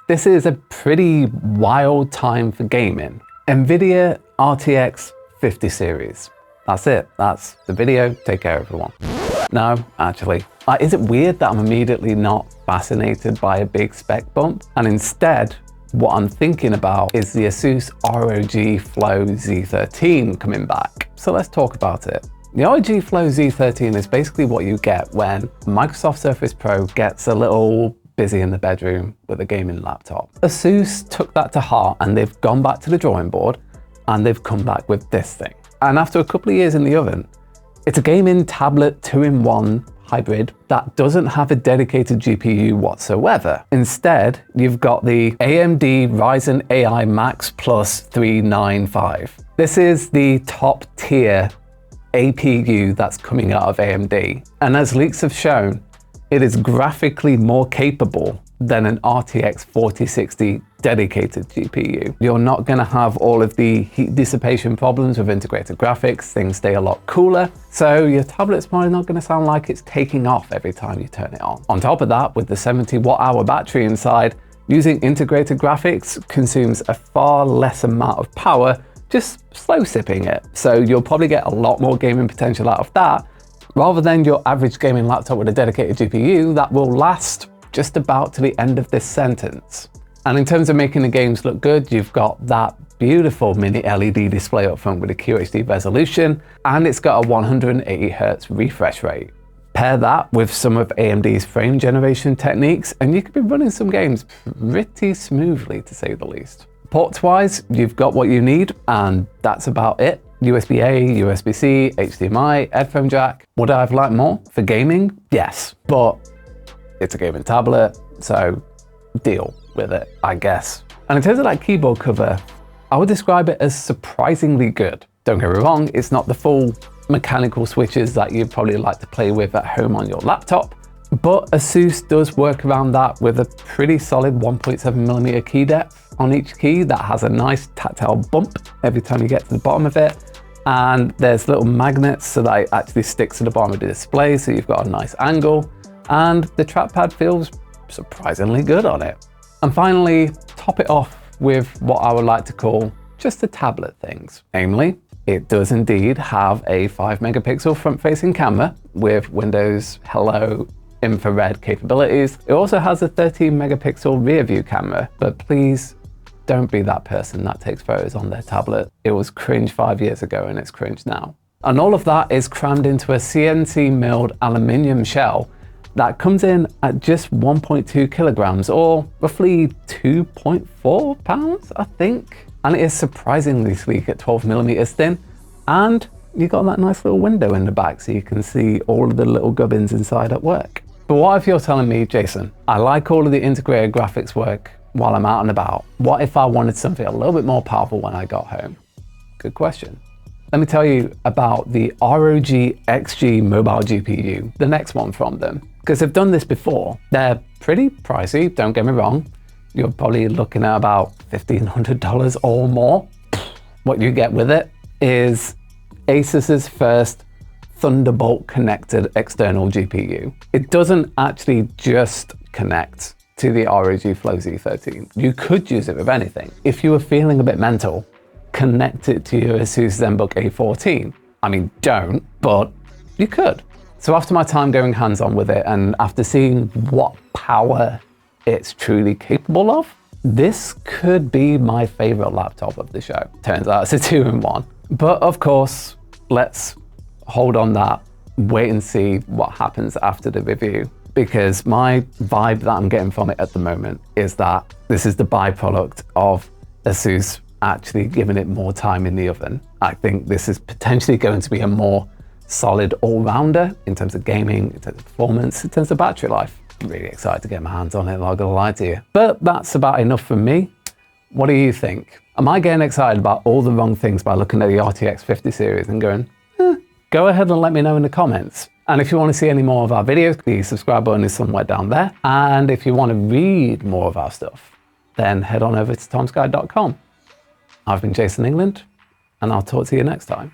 This is a pretty wild time for gaming. NVIDIA RTX 50 series. That's it. That's the video. Take care, everyone. No, actually, is it weird that I'm immediately not fascinated by a big spec bump? And instead, what I'm thinking about is the Asus ROG Flow Z13 coming back. So let's talk about it. The ROG Flow Z13 is basically what you get when Microsoft Surface Pro gets a little busy in the bedroom with a gaming laptop. Asus took that to heart and they've gone back to the drawing board and they've come back with this thing. And after a couple of years in the oven, it's a gaming tablet 2-in-1 hybrid that doesn't have a dedicated GPU whatsoever. Instead, you've got the AMD Ryzen AI Max Plus 395. This is the top tier APU that's coming out of AMD. And as leaks have shown, it is graphically more capable than an RTX 4060 dedicated GPU. You're not going to have all of the heat dissipation problems with integrated graphics. Things stay a lot cooler. So your tablet's probably not going to sound like it's taking off every time you turn it on. On top of that, with the 70 watt-hour battery inside, using integrated graphics consumes a far less amount of power, just slow sipping it. So you'll probably get a lot more gaming potential out of that, rather than your average gaming laptop with a dedicated GPU that will last just about to the end of this sentence. And in terms of making the games look good, you've got that beautiful mini LED display up front with a QHD resolution, and it's got a 180 Hz refresh rate. Pair that with some of AMD's frame generation techniques, and you could be running some games pretty smoothly, to say the least. Ports-wise, you've got what you need, and that's about it. USB-A, USB-C, HDMI, headphone jack. Would I have liked more for gaming? Yes, but it's a gaming tablet, so deal with it, I guess. And in terms of that keyboard cover, I would describe it as surprisingly good. Don't get me wrong, it's not the full mechanical switches that you'd probably like to play with at home on your laptop, but Asus does work around that with a pretty solid 1.7mm key depth on each key that has a nice tactile bump every time you get to the bottom of it. And there's little magnets so that it actually sticks to the bottom of the display, so you've got a nice angle. And the trackpad feels surprisingly good on it. And finally, top it off with what I would like to call just the tablet things. Namely, it does indeed have a 5-megapixel front-facing camera with Windows Hello infrared capabilities. It also has a 13-megapixel rear view camera, but please don't be that person that takes photos on their tablet. It was cringe 5 years ago and it's cringe now. And all of that is crammed into a CNC milled aluminium shell that comes in at just 1.2 kilograms or roughly 2.4 pounds, I think. And it is surprisingly sleek at 12mm thin. And you got that nice little window in the back so you can see all of the little gubbins inside at work. But what if you're telling me, Jason, I like all of the integrated graphics work while I'm out and about. What if I wanted something a little bit more powerful when I got home? Good question. Let me tell you about the ROG XG mobile GPU, the next one from them. Because they've done this before. They're pretty pricey, don't get me wrong. You're probably looking at about $1,500 or more. What you get with it is Asus's first Thunderbolt connected external GPU. It doesn't actually just connect to the ROG Flow Z13. You could use it with anything. If you were feeling a bit mental, connect it to your Asus ZenBook A14. I mean, don't, but you could. So after my time going hands-on with it and after seeing what power it's truly capable of, this could be my favorite laptop of the show. Turns out it's a 2-in-1. But of course, let's hold on that, wait and see what happens after the review. Because my vibe that I'm getting from it at the moment is that this is the byproduct of Asus actually giving it more time in the oven. I think this is potentially going to be a more solid all-rounder in terms of gaming, in terms of performance, in terms of battery life. I'm really excited to get my hands on it, not gonna lie to you. But that's about enough from me. What do you think? Am I getting excited about all the wrong things by looking at the RTX 50 series and going, Go ahead and let me know in the comments. And if you want to see any more of our videos, the subscribe button is somewhere down there. And if you want to read more of our stuff, then head on over to tomsky.com. I've been Jason England, and I'll talk to you next time.